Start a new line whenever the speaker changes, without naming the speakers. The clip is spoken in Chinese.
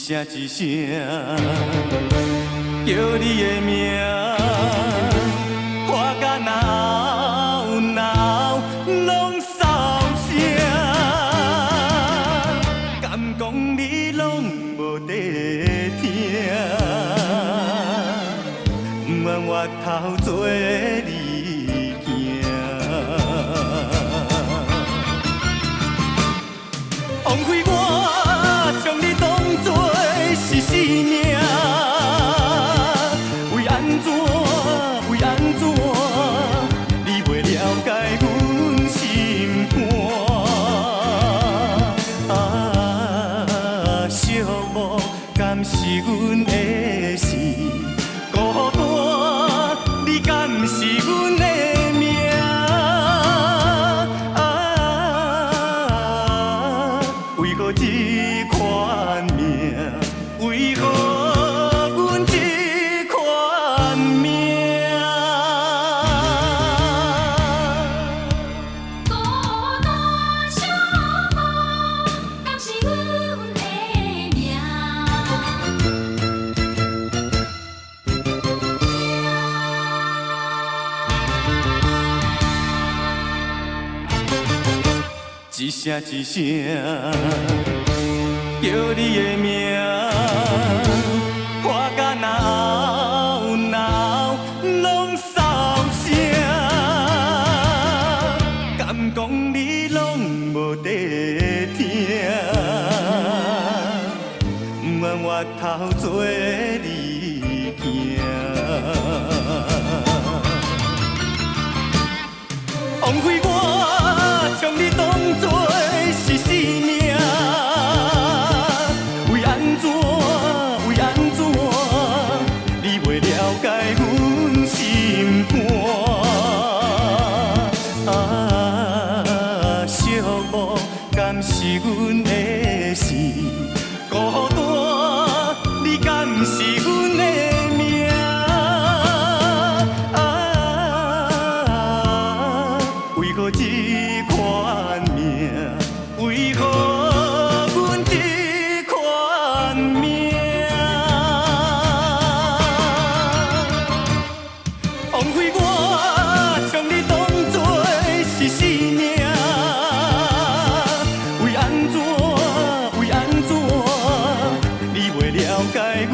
声一声叫你的名，花甲闹闹拢扫声，敢讲你拢无在听？不愿我头做你行，枉费我将你当作是生命。为安怎？为安怎？你袂了解阮心肝？啊，寂寞敢是阮的生？孤单，你敢是阮的命？啊，为何这款命？为何阮这款命？
孤单寂寞，敢是阮的命？
一声一声叫你的名，花甲闹闹拢扫声，敢讲你拢无在听？不愿我头做你行。枉费我将你当作是生命，为安怎？为安怎？你袂了解阮心肝？啊，寂寞敢是阮的生？孤单，你敢是阮的命？啊，为何这款命？为何阮这款命？枉费我将你当作是生命，为安怎？为安怎？你袂了解阮